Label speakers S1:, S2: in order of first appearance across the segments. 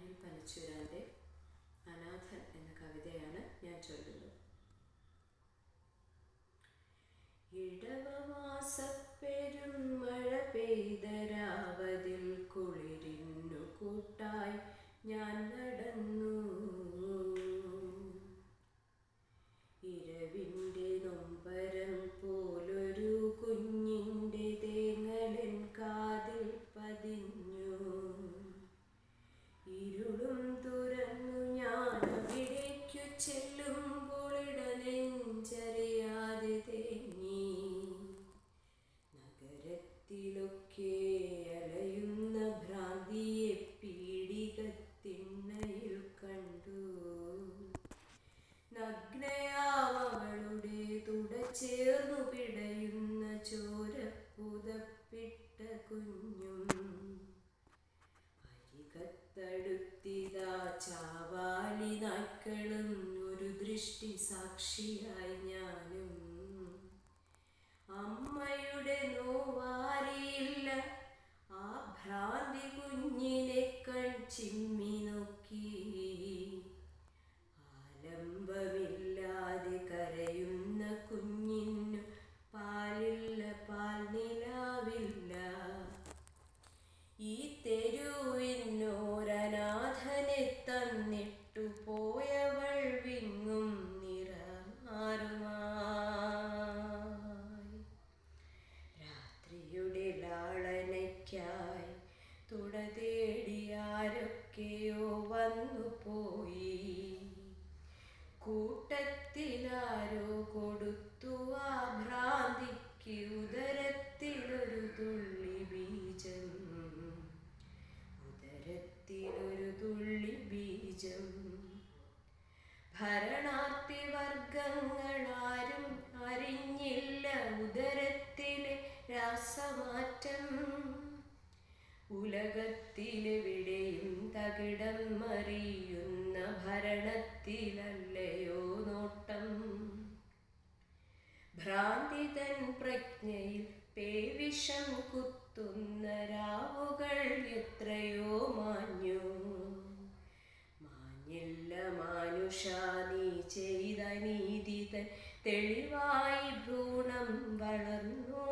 S1: അനിൽ പനച്ചൂരാൻ്റെ അനാഥൻ എന്ന കവിതയാണ് ഞാൻ ചൊല്ലുന്നത്. ഇടവമാസപ്പെരും മഴ പെയ്തരാവതിൽ കുളിരിന്നു കൂട്ടായി ഞാൻ നടന്നു. ഇരവിൻ്റെ നൊമ്പരം പോലൊരു കുഞ്ഞിൻ്റെ തേങ്ങലൻ കാതിൽ പതിഞ്ഞു. ഇരുളും തുറന്നു ഞാൻ അവിടേക്കു ചെല്ലുമ്പോൾ ഇടനെഞ്ചറിയാതെ തേങ്ങി. നഗരത്തിലൊക്കെ അലയുന്ന ഭ്രാന്തിയെ പീഡികത്തിണ്ണയിൽ കണ്ടു. നഗ്നയാവളുടെ തുടച്ചേർന്നു പിടയുന്ന ചോരപ്പുതപ്പിട്ട കുഞ്ഞും. അരികത്തടുത്തിതാ ചാവാലി നായ്ക്കളും ഒരു ദൃഷ്ടി സാക്ഷിയായി ഞാനും. അമ്മയുടെ നോവാരിയില്ല ആ ഭ്രാന്തി കുഞ്ഞിനെ കൺചിമ്മി നോക്കി. ആലംബമില്ലാതെ കരയുന്ന കുഞ്ഞിനു പാലില്ല, പാൽനിലാവില്ല. ഈ തെരുവിനോരനാഥനെ തന്നിട്ടു പോയവൾ വിങ്ങും നിറമാറുമായി. രാത്രിയുടെ ലാളനയ്ക്കായി തുട തേടി ആരൊക്കെയോ വന്നുപോയി. കൂട്ടത്തിലാരോ കൊടുത്തു ആ ഭ്രാന്തിക്ക് ഉദരത്തിലൊരു തുള്ളി ബീജം. ഉദരത്തിലൊരു തുള്ളി ബീജം. ഭരണാർത്ഥി വർഗങ്ങളാരും അറിഞ്ഞില്ല ഉദരത്തിലെ രാസമാറ്റം. ഉലകത്തിലെവിടെയും തകിടം മറിയുന്ന ഭരണത്തിലല്ലയോ നോട്ടം. ഭ്രാന്തി തൻ പ്രജ്ഞയിൽ പേവിഷം കുത്തുന്ന രാവുകൾ എത്രയോ മാഞ്ഞു. മാഞ്ഞില്ല മാനുഷാ നീ ചെയ്ത നീതി തൻ തെളിവായി ഭ്രൂണം വളർന്നു.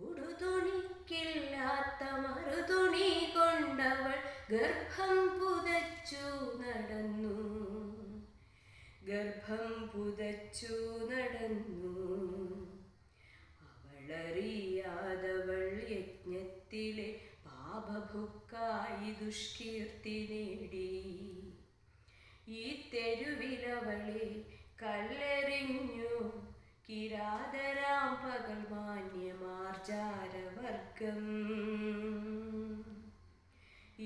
S1: ഉടുതുണിക്കില്ലാത്ത മറുതുണി കൊണ്ടവൾ ഗർഭം പുതച്ചു നടന്നു. ഗർഭം പുതച്ചു നടന്നു. അവളറിയാതവൾ യജ്ഞത്തിലെ പാപഭുക്കായി ദുഷ്കീർത്തി നേടി. ഈ തെരുവിലവളെ കല്ലെറിഞ്ഞു കിരാതരാം പകൽ മാന്യമാർജാരവർഗം.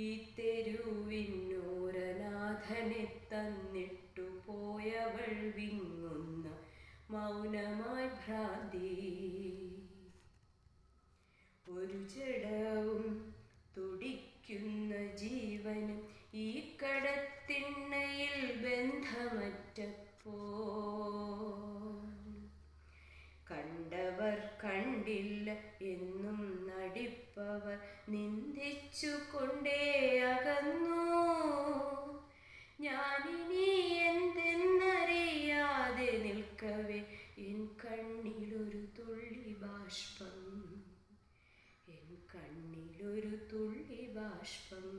S1: ഈ തെരുവിനോരനാഥനെ തന്നിട്ടു പോയവൾ വിങ്ങുന്ന മൗനമായി ഭ്രാന്തി. ഒരു ജഡവും തുടിക്കുന്ന ജീവനും ഈ കടത്തിണ്ണയിൽ ബന്ധമറ്റപ്പോൾ. കണ്ടവർ കണ്ടില്ല എന്നും നടിപ്പവർ നിന്ദിച്ചു കൊണ്ടേ അകന്നു. ഞാനിനി എന്തെന്നറിയാതെ നിൽക്കവേ എൻ കണ്ണിലൊരു തുള്ളി ബാഷ്പം. എൻ കണ്ണിലൊരു തുള്ളി ബാഷ്പം.